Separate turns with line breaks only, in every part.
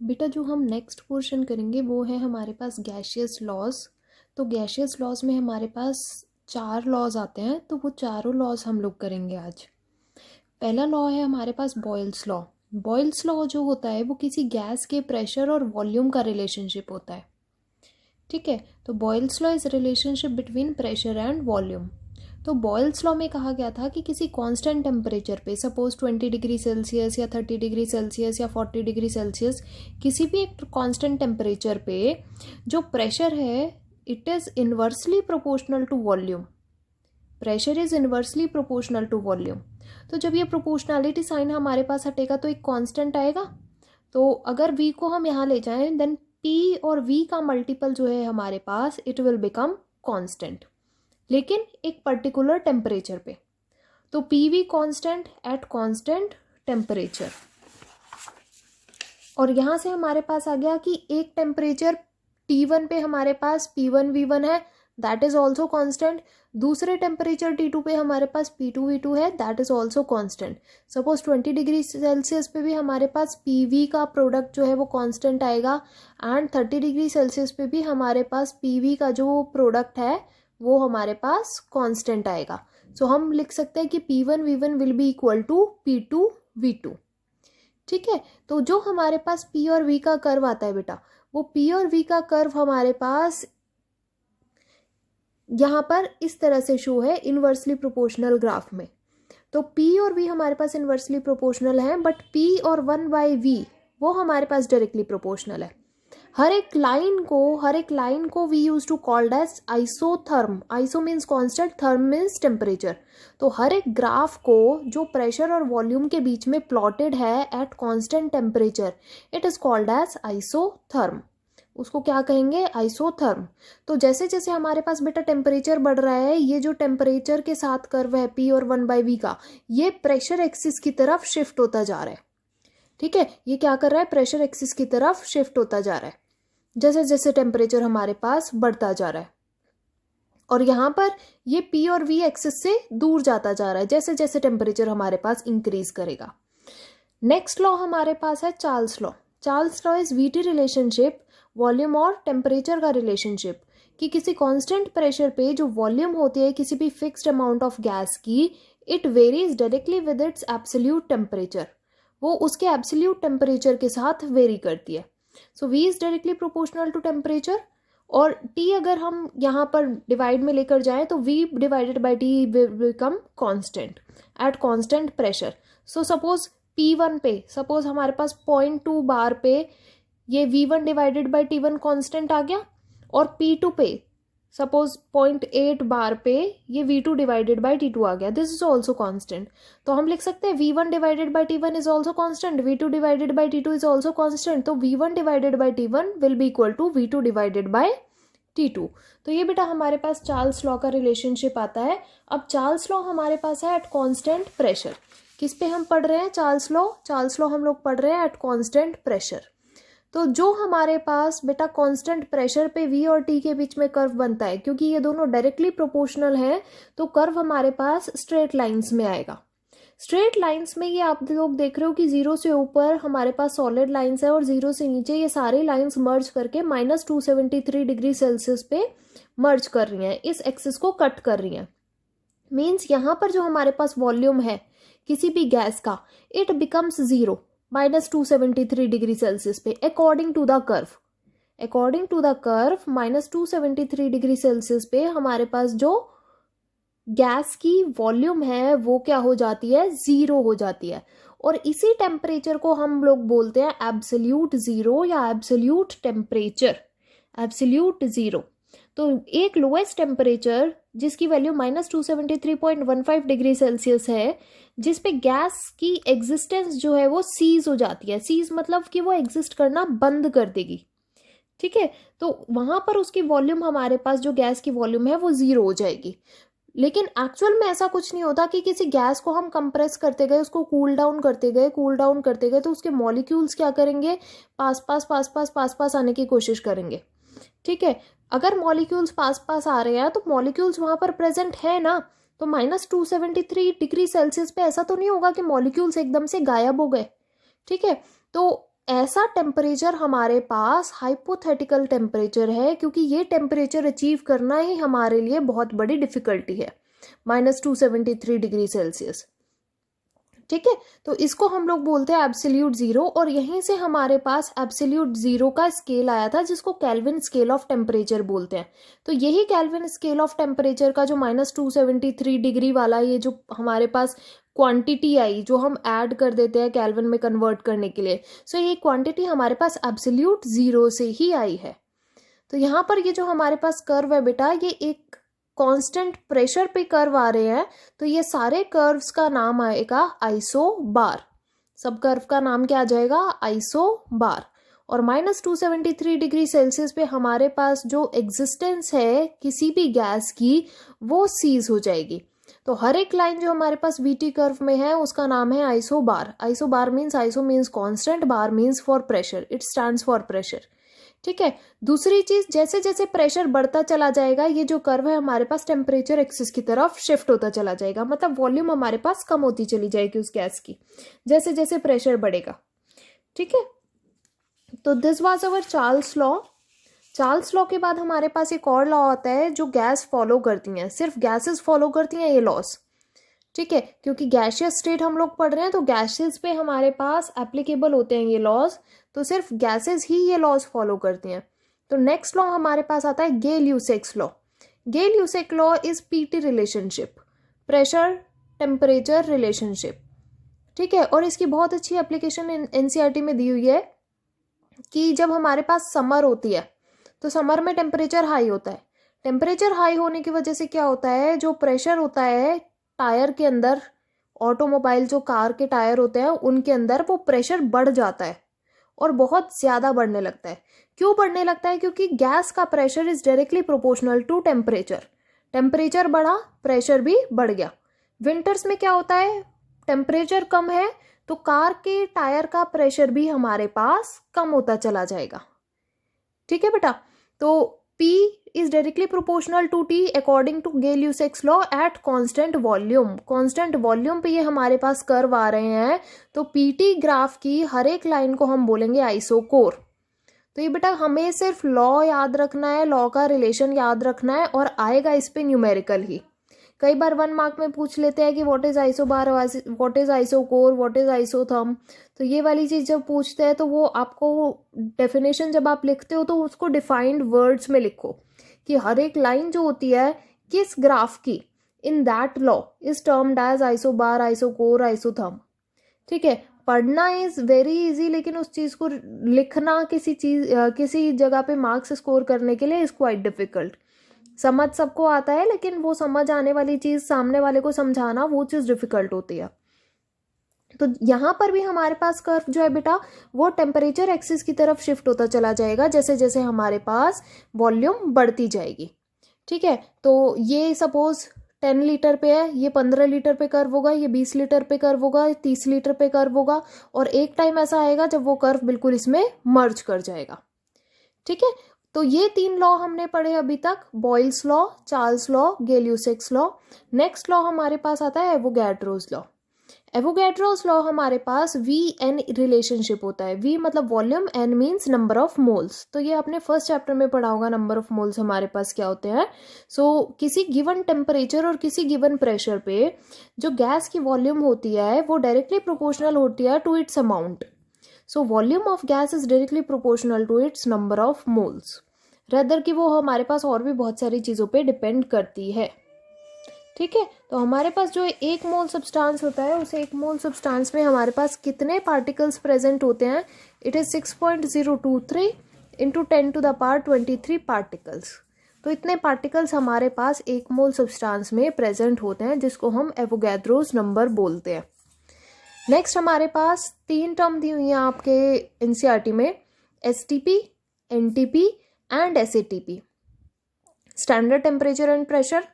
बेटा जो हम नेक्स्ट पोर्शन करेंगे वो है हमारे पास गैशियस लॉज। तो गैशियस लॉज में हमारे पास 4 लॉज आते हैं, तो वो चारों लॉज हम लोग करेंगे आज। पहला लॉ है हमारे पास बॉयल्स लॉ। बॉयल्स लॉ जो होता है वो किसी गैस के प्रेशर और वॉल्यूम का रिलेशनशिप होता है। ठीक है, तो Boyle's law is relationship between pressure and volume. तो बॉयल्स लॉ में कहा गया था कि किसी कांस्टेंट टेम्परेचर पे, सपोज 20 डिग्री सेल्सियस या 30 डिग्री सेल्सियस या 40 डिग्री सेल्सियस, किसी भी एक कांस्टेंट टेम्परेचर पे जो प्रेशर है it is inversely proportional to volume. Pressure is inversely proportional to volume. तो जब ये प्रोपोर्शनैलिटी साइन हमारे पास हटेगा तो एक कांस्टेंट आएगा। तो अगर v को हम यहाँ ले जाएं देन p और v का मल्टीपल जो है हमारे पास इट विल बिकम कांस्टेंट, लेकिन एक पर्टिकुलर टेम्परेचर पे। तो P V constant at constant temperature. और यहाँ से हमारे पास आ गया कि एक टेम्परेचर T1 पे हमारे पास P1 V1 है, दैट इज ऑल्सो कॉन्स्टेंट। दूसरे टेम्परेचर T2 पे हमारे पास P2 V2 है, that is also constant. Suppose 20 degree Celsius पे भी हमारे पास PV का प्रोडक्ट जो है वो कॉन्स्टेंट आएगा, एंड 30 डिग्री सेल्सियस पे भी हमारे पास PV का जो प्रोडक्ट है वो हमारे पास कांस्टेंट आएगा। सो हम लिख सकते हैं कि P1 V1 will be equal to P2 V2। ठीक है, तो जो हमारे पास P और V का कर्व आता है बेटा, वो P और V का कर्व हमारे पास यहाँ पर इस तरह से शो है इनवर्सली प्रोपोर्शनल ग्राफ में। तो P और V हमारे पास इनवर्सली प्रोपोर्शनल है, बट P और 1/V वो हमारे पास डायरेक्टली प्रोपोर्शनल है। हर एक लाइन को we use to called as isotherm. Iso means constant, therm means temperature. तो हर एक ग्राफ को जो प्रेशर और वॉल्यूम के बीच में प्लॉटेड है at constant temperature it is called as isotherm. उसको क्या कहेंगे? आइसोथर्म। तो जैसे जैसे हमारे पास बेटा टेम्परेचर बढ़ रहा है, ये जो टेम्परेचर के साथ कर्व है P और 1/V का, ये प्रेशर एक्सिस की तरफ शिफ्ट होता जा रहा है। ठीक है, ये क्या कर रहा है? प्रेशर एक्सिस की तरफ शिफ्ट होता जा रहा है जैसे जैसे टेम्परेचर हमारे पास बढ़ता जा रहा है। और यहाँ पर ये P और V एक्सिस से दूर जाता जा रहा है जैसे जैसे टेम्परेचर हमारे पास इंक्रीज करेगा। नेक्स्ट लॉ हमारे पास है Charles law. Charles law is VT relationship, volume और टेम्परेचर का रिलेशनशिप, कि किसी कांस्टेंट प्रेशर पे जो वॉल्यूम होती है किसी भी फिक्स्ड अमाउंट ऑफ गैस की, it varies directly with its absolute temperature. वो उसके एब्सोल्यूट टेम्परेचर के साथ वेरी करती है। So V is directly proportional to temperature, और T अगर हम यहाँ पर डिवाइड में लेकर जाएं तो V divided by T become constant at constant pressure. So suppose P1 पे, सपोज हमारे पास 0.2 बार पे ये V1 divided by T1 constant आ गया, और P2 पे सपोज 0.8 बार पे ये V2 डिवाइडेड बाई T2 आ गया, दिस इज ऑल्सो कांस्टेंट। तो हम लिख सकते हैं V1 divided by T1 is also constant, V2 divided by T2 is also constant. तो V1 divided by T1 will be equal to V2 divided by T2। तो ये बेटा हमारे पास चार्ल्स लॉ का रिलेशनशिप आता है। अब चार्ल्स लॉ हमारे पास है एट कांस्टेंट प्रेशर। किस पे हम पढ़ रहे हैं चार्ल्स लॉ? चार्ल्स लॉ हम लोग पढ़ रहे हैं एट कांस्टेंट प्रेशर। तो जो हमारे पास बेटा कांस्टेंट प्रेशर पे V और T के बीच में कर्व बनता है, क्योंकि ये दोनों डायरेक्टली प्रोपोर्शनल है, तो कर्व हमारे पास स्ट्रेट लाइंस में आएगा। स्ट्रेट लाइंस में ये आप लोग देख रहे हो कि 0 से ऊपर हमारे पास सॉलिड लाइंस है, और 0 से नीचे ये सारी लाइंस मर्ज करके -273 डिग्री सेल्सियस पे मर्ज कर रही हैं, इस एक्सिस को कट कर रही हैं। मीन्स यहाँ पर जो हमारे पास वॉल्यूम है किसी भी गैस का, इट बिकम्स 0 -273 डिग्री सेल्सियस पे according to the curve. According to the curve -273 degree Celsius पे हमारे पास जो गैस की वॉल्यूम है वो क्या हो जाती है? 0 हो जाती है। और इसी टेम्परेचर को हम लोग बोलते हैं एब्सोल्यूट जीरो या एब्सोल्यूट टेम्परेचर, एब्सोल्यूट जीरो। तो एक लोएस्ट टेम्परेचर जिसकी वैल्यू -273.15 डिग्री सेल्सियस है, जिस पे गैस की एग्जिस्टेंस जो है वो सीज हो जाती है। सीज मतलब कि वो एग्जिस्ट करना बंद कर देगी। ठीक है, तो वहां पर उसकी वॉल्यूम, हमारे पास जो गैस की वॉल्यूम है वो 0 हो जाएगी। लेकिन एक्चुअल में ऐसा कुछ नहीं होता कि किसी गैस को हम कंप्रेस करते गए, उसको कूल डाउन करते गए तो उसके मॉलिक्यूल्स क्या करेंगे? पास आने की कोशिश करेंगे। ठीक है, अगर मॉलिक्यूल्स पास आ रहे हैं तो मॉलिक्यूल्स वहां पर प्रेजेंट है ना, तो -273 डिग्री सेल्सियस पे ऐसा तो नहीं होगा कि मॉलिक्यूल्स एकदम से गायब हो गए। ठीक है, तो ऐसा टेम्परेचर हमारे पास हाइपोथेटिकल टेम्परेचर है, क्योंकि ये टेम्परेचर अचीव करना ही हमारे लिए बहुत बड़ी डिफिकल्टी है, -273 डिग्री सेल्सियस। ठीक है, तो इसको हम लोग बोलते हैं एब्सोल्यूट जीरो, और यहीं से हमारे पास एब्सोल्यूट जीरो का स्केल आया था जिसको केल्विन स्केल ऑफ टेम्परेचर बोलते हैं। तो यही केल्विन स्केल ऑफ टेम्परेचर का जो -273 डिग्री वाला ये जो हमारे पास क्वांटिटी आई, जो हम ऐड कर देते हैं केल्विन में कन्वर्ट करने के लिए, सो ये क्वांटिटी हमारे पास एब्सोल्यूट जीरो से ही आई है। तो यहाँ पर ये जो हमारे पास कर्व है बेटा, ये एक कांस्टेंट प्रेशर पे कर्व आ रहे हैं, तो ये सारे कर्व्स का नाम आएगा आइसोबार। सब कर्व का नाम क्या आ जाएगा? आइसोबार। और -273 डिग्री सेल्सियस पे हमारे पास जो एग्जिस्टेंस है किसी भी गैस की, वो सीज हो जाएगी। तो हर एक लाइन जो हमारे पास वीटी कर्व में है उसका नाम है isobar. Isobar means, iso means constant, bar means for pressure, it stands for pressure. ठीक है, दूसरी चीज, जैसे जैसे प्रेशर बढ़ता चला जाएगा, ये जो कर्व है हमारे पास टेम्परेचर एक्सिस की तरफ शिफ्ट होता चला जाएगा, मतलब वॉल्यूम हमारे पास कम होती चली जाएगी उस गैस की, जैसे जैसे प्रेशर बढ़ेगा। ठीक है, तो this was our Charles law. Charles law के बाद हमारे पास एक और लॉ आता है जो गैस फॉलो करती हैं, सिर्फ गैसेस फॉलो करती हैं ये लॉस। ठीक है, क्योंकि गैसियस स्टेट हम लोग पढ़ रहे हैं, तो गैसेस पे हमारे पास एप्लीकेबल होते हैं ये लॉज, तो सिर्फ गैसेस ही ये लॉज फॉलो करती हैं। तो नेक्स्ट लॉ हमारे पास आता है Gay Lussac's law. Gay Lussac law is PT relationship, pressure temperature relationship. ठीक है, और इसकी बहुत अच्छी एप्लीकेशन एनसीईआरटी में दी हुई है कि जब हमारे पास समर होती है तो समर में टेम्परेचर हाई होता है। टेम्परेचर हाई होने की वजह से क्या होता है, जो प्रेशर होता है टायर के अंदर, ऑटोमोबाइल जो कार के टायर होते हैं उनके अंदर, वो प्रेशर बढ़ जाता है और बहुत ज़्यादा बढ़ने लगता है। क्यों बढ़ने लगता है? क्योंकि गैस का pressure is directly proportional to temperature. Temperature बढ़ा, प्रेशर भी बढ़ गया। विंटर्स में क्या होता है, टेम्परेचर कम है तो कार के टायर का प्रेशर भी हमारे पास कम होता चला जाएगा। ठीक है बेटा, तो P is directly proportional to T according to Gay-Lussac's law at constant volume। constant volume पे ये हमारे पास कर्व आ रहे हैं, तो PT ग्राफ की हर एक लाइन को हम बोलेंगे आइसोकोर। तो ये बेटा हमें सिर्फ लॉ याद रखना है, लॉ का रिलेशन याद रखना है, और आएगा इस पे न्यूमेरिकल ही। कई बार 1 मार्क में पूछ लेते हैं कि what is isobar, what is isochore, what is isotherm. तो ये वाली चीज जब पूछते हैं तो वो आपको डेफिनेशन जब आप लिखते हो तो उसको डिफाइंड वर्ड्स में लिखो कि हर एक लाइन जो होती है किस ग्राफ की, in that law is termed as isobar, isochore, isotherm. ठीक है, पढ़ना इज वेरी इजी, लेकिन उस चीज को लिखना किसी जगह पे मार्क्स स्कोर करने के लिए इज क्वाइट डिफिकल्ट। समझ सबको आता है, लेकिन वो समझ आने वाली चीज सामने वाले को समझाना, वो चीज डिफिकल्ट होती है। तो यहाँ पर भी हमारे पास कर्व जो है बेटा वो टेम्परेचर एक्सिस की तरफ शिफ्ट होता चला जाएगा जैसे जैसे हमारे पास वॉल्यूम बढ़ती जाएगी। ठीक है, तो ये सपोज 10 लीटर पे है, ये 15 लीटर पे कर्व होगा, ये 20 लीटर पे कर्व होगा, 30 लीटर पे कर्व होगा, और एक टाइम ऐसा आएगा जब वो कर्व बिल्कुल इसमें मर्ज कर जाएगा। ठीक है, तो ये 3 लॉ हमने पढ़े अभी तक, Boyle's law, Charles law, Gay Lussac's law. Next law हमारे पास आता है एवोगैड्रोस लॉ। एवोगैड्रोस लॉ हमारे पास V-N रिलेशनशिप होता है। V मतलब volume, N means number of moles. तो ये आपने फर्स्ट चैप्टर में पढ़ा होगा, नंबर ऑफ मोल्स हमारे पास क्या होते हैं। किसी गिवन टेम्परेचर और किसी गिवन प्रेशर पे जो गैस की वॉल्यूम होती है वो डायरेक्टली प्रोपोर्शनल होती है to its amount. Volume of gas is directly proportional to its number of moles, rather कि वो हमारे पास और भी बहुत सारी चीज़ों पे डिपेंड करती है। ठीक है, तो हमारे पास जो 1 मोल सब्सटेंस होता है, उस 1 मोल सब्सटेंस में हमारे पास कितने पार्टिकल्स प्रेजेंट होते हैं? It is 6.023 into 10⁻23 particles. तो इतने पार्टिकल्स हमारे पास 1 मोल सब्सटेंस में प्रेजेंट होते हैं, जिसको हम एवोगैड्रोस नंबर बोलते हैं। नेक्स्ट हमारे पास 3 टर्म दी हुई हैं आपके एनसीईआरटी में, STP, NTP and SATP। Standard temperature and pressure,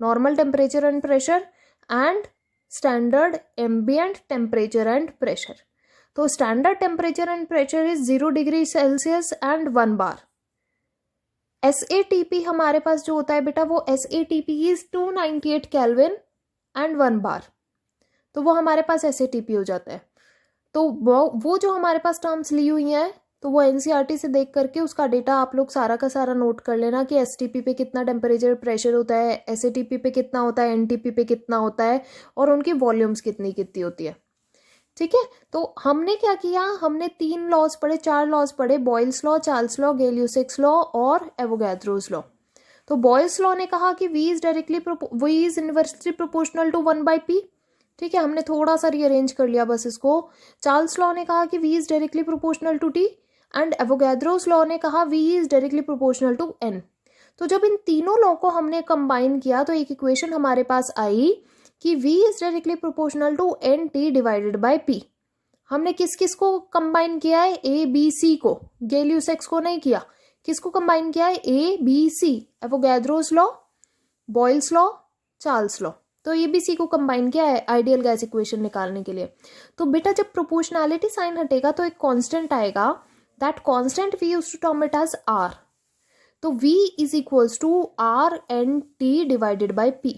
normal temperature and pressure and standard ambient temperature and pressure. तो standard temperature and pressure is 0 degree Celsius and 1 bar. SATP हमारे पास जो होता है बेटा, वो SATP is 298 kelvin and 1 bar. तो वो हमारे पास SATP हो जाता है। तो वो जो हमारे पास टर्म्स ली हुई हैं तो वो एनसीईआरटी से देख करके उसका डेटा आप लोग सारा का सारा नोट कर लेना कि एसटीपी पे कितना टेम्परेचर प्रेशर होता है, एसएटीपी पे कितना होता है, एनटीपी पे कितना होता है, और उनकी वॉल्यूम्स कितनी कितनी होती है। ठीक है, तो हमने क्या किया, हमने 3 लॉज पढ़े, 4 लॉज पढ़े, Boyle's law, Charles law, Gay Lussac's law और एवोगैड्रोस लॉ। तो बॉयल्स लॉ ने कहा कि V is inversely proportional to 1/P। ठीक है, हमने थोड़ा सा रीअरेंज कर लिया बस इसको। चार्ल्स लॉ ने कहा कि V is directly proportional to T, and Avogadro's law ने कहा V is directly proportional to N। तो जब इन तीनों लॉ को हमने कंबाइन किया तो एक इक्वेशन हमारे पास आई कि V is directly proportional to NT divided by P। हमने किस किस को कंबाइन किया है, A B C को, गैलियो-सिक्स को नहीं किया। किसको कंबाइन किया है, A B C, Avogadro's law, boils law, Charles law. तो A B C को कंबाइन किया है आइडियल गैस इक्वेशन निकालने के लिए। तो बेटा जब प्रोपोर्शनैलिटी साइन हटेगा तो एक कांस्टेंट आएगा, that constant we used to term it as R। तो V is equals to RNT divided by P।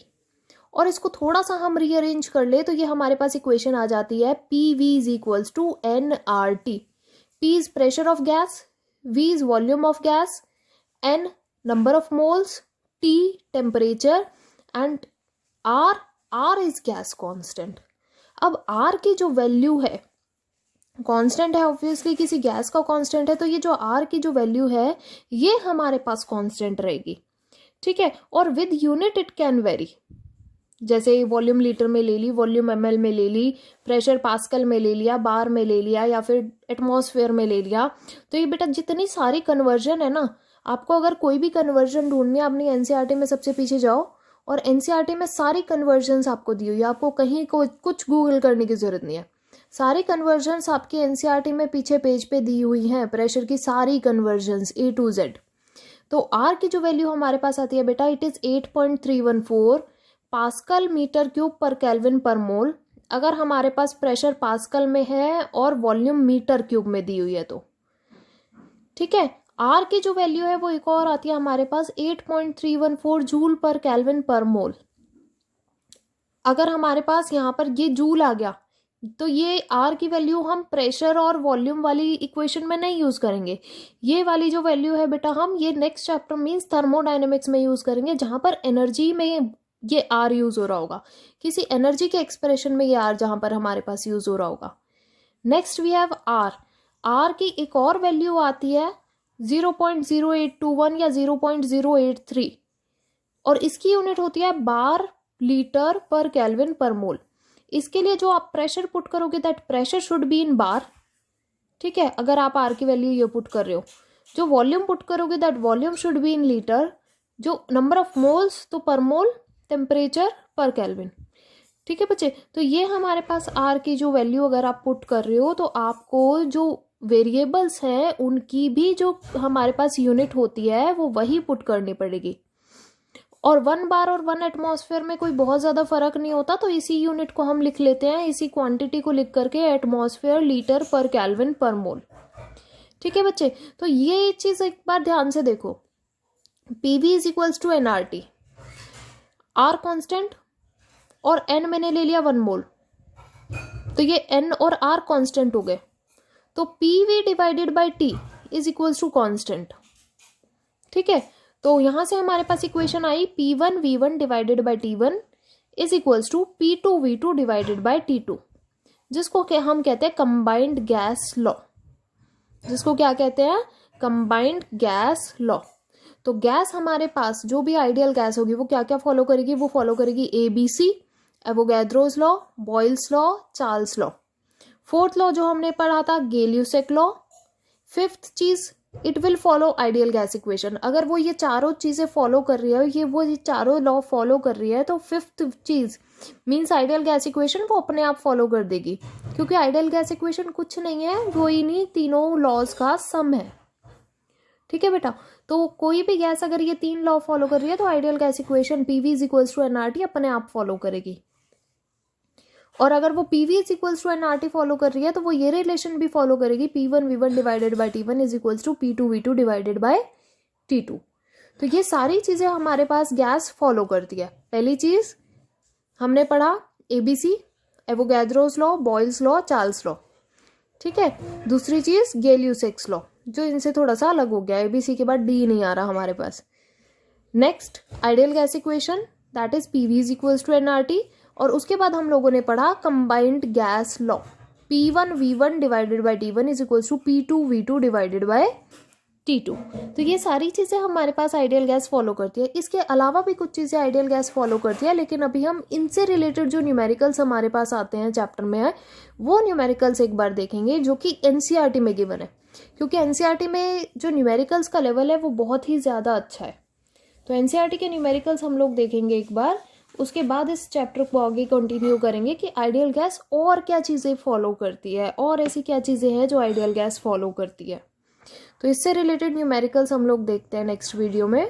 और इसको थोड़ा सा हम रीअरेंज कर ले तो ये हमारे पास इक्वेशन आ जाती है PV is equals to nRT। P is pressure of gas, V is volume of gas, N number of moles, T temperature and R is gas constant। अब R की जो वैल्यू है, कांस्टेंट है ऑब्वियसली, किसी gas का constant है, तो ये जो R की जो वैल्यू है ये हमारे पास कांस्टेंट रहेगी। ठीक है, और with unit it can very, जैसे वॉल्यूम लीटर में ले ली, वॉल्यूम ml में ले ली, प्रेशर पास्कल में ले लिया, बार में ले लिया, या फिर एटमॉस्फेयर में ले लिया। तो ये बेटा जितनी सारी कन्वर्जन है ना, आपको अगर कोई भी कन्वर्जन ढूंढनी है अपनी एनसीईआरटी में सबसे पीछे जाओ और एनसीईआरटी में सारी कन्वर्जन्स आपको दी हुई है, आपको कहीं कुछ गूगल करने की जरूरत नहीं है। सारी कन्वर्जन्स आपकी एनसीईआरटी में पीछे पेज पे दी हुई हैं, प्रेशर की सारी कन्वर्जन्स A to Z। तो R की जो वैल्यू हमारे पास आती है बेटा, it is 8.314 pascal metre cube per kelvin per mole, अगर हमारे पास प्रेशर पास्कल में है और वॉल्यूम मीटर क्यूब में दी हुई है तो। ठीक है, R की जो वैल्यू है वो एक और आती है हमारे पास 8.314 जूल पर केल्विन पर मोल। अगर हमारे पास यहाँ पर ये जूल आ गया तो ये R की वैल्यू हम प्रेशर और वॉल्यूम वाली इक्वेशन में नहीं यूज करेंगे। ये वाली जो वैल्यू है बेटा हम ये नेक्स्ट चैप्टर मीन्स थर्मोडायनेमिक्स में यूज करेंगे, जहां पर एनर्जी में ये R यूज हो रहा होगा, किसी एनर्जी के एक्सप्रेशन में ये R जहां पर हमारे पास यूज हो रहा होगा। नेक्स्ट वी हैव R की एक और वैल्यू आती है 0.0821 या 0.083 और इसकी यूनिट होती है बार लीटर पर केल्विन पर मोल। इसके लिए जो आप प्रेशर पुट करोगे that pressure should be in bar. ठीक है, अगर आप R की वैल्यू ये पुट कर रहे हो, जो वॉल्यूम पुट करोगे that volume should be in litre, जो नंबर ऑफ मोल्स तो पर मोल, टेम्परेचर पर केल्विन। ठीक है बच्चे, तो ये हमारे पास R की जो वैल्यू अगर आप पुट कर रहे हो तो आपको जो वेरिएबल्स हैं उनकी भी जो हमारे पास यूनिट होती है वो वही पुट करनी पड़ेगी। और 1 बार और 1 एटमॉस्फेयर में कोई बहुत ज़्यादा फर्क नहीं होता, तो इसी यूनिट को हम लिख लेते हैं, इसी क्वांटिटी को लिख करके एटमॉस्फेयर लीटर पर केल्विन पर मोल। ठीक है बच्चे, तो ये चीज़ एक बार ध्यान से देखो, PV is equals to nRT, R constant और N मैंने ले लिया 1 मोल, तो ये N और R कांस्टेंट हो गए, तो PV divided by T is equals to constant. ठीक है, तो यहां से हमारे पास इक्वेशन आई P1V1 divided by T1 is equals to P2V2 divided by T2, जिसको हम कहते हैं कंबाइंड गैस लॉ, जिसको क्या कहते हैं, कंबाइंड गैस लॉ। तो गैस हमारे पास जो भी आइडियल गैस होगी वो क्या क्या फॉलो करेगी, वो फॉलो करेगी ABC, Avogadro's law, boils law, Charles law. Fourth law जो हमने पढ़ा था गैलियो-सिक्स लॉ। फिफ्थ चीज it will follow ideal gas equation. अगर वो ये चारों चीजें फॉलो कर रही है, ये चारों लॉ फॉलो कर रही है, तो फिफ्थ चीज मीन्स आइडियल गैस इक्वेशन वो अपने आप फॉलो कर देगी, क्योंकि आइडियल गैस इक्वेशन कुछ नहीं है, वो इन्हीं तीनों लॉज का सम है। ठीक है बेटा, तो कोई भी गैस अगर ये 3 लॉ फॉलो कर रही है तो ideal gas equation PV is equals to nRT अपने आप फॉलो करेगी। और अगर वो PV is equals to nRT follow कर रही है तो वो ये रिलेशन भी फॉलो करेगी, P1V1 divided by T1 is equals to P2V2 divided by T2। तो ये सारी चीजें हमारे पास गैस फॉलो करती है। पहली चीज हमने पढ़ा ABC, Avogadro's law, boils law, Charles law. ठीक है। दूसरी चीज गेलियोसेक्स लॉ, जो इनसे थोड़ा सा अलग हो गया है, ABC के बाद डी नहीं आ रहा हमारे पास। Next ideal gas equation, that is PV is equals to nRT। और उसके बाद हम लोगों ने पढ़ा combined gas law, P1V1 divided by T1 is equals to P2V2 divided by T2। तो ये सारी चीज़ें हमारे पास आइडियल गैस फॉलो करती है। इसके अलावा भी कुछ चीज़ें आइडियल गैस फॉलो करती है, लेकिन अभी हम इनसे रिलेटेड जो न्यूमेरिकल्स हमारे पास आते हैं चैप्टर में है, वो न्यूमेरिकल्स एक बार देखेंगे जो कि NCERT में गिवन है, क्योंकि NCERT में जो न्यूमेरिकल्स का लेवल है वो बहुत ही ज़्यादा अच्छा है। तो NCERT के न्यूमेरिकल्स हम लोग देखेंगे एक बार, उसके बाद इस चैप्टर को आगे कंटिन्यू करेंगे कि आइडियल गैस और क्या चीज़ें फॉलो करती है, और ऐसी क्या चीज़ें हैं जो आइडियल गैस फॉलो करती है। तो इससे रिलेटेड न्यूमेरिकल्स हम लोग देखते हैं नेक्स्ट वीडियो में।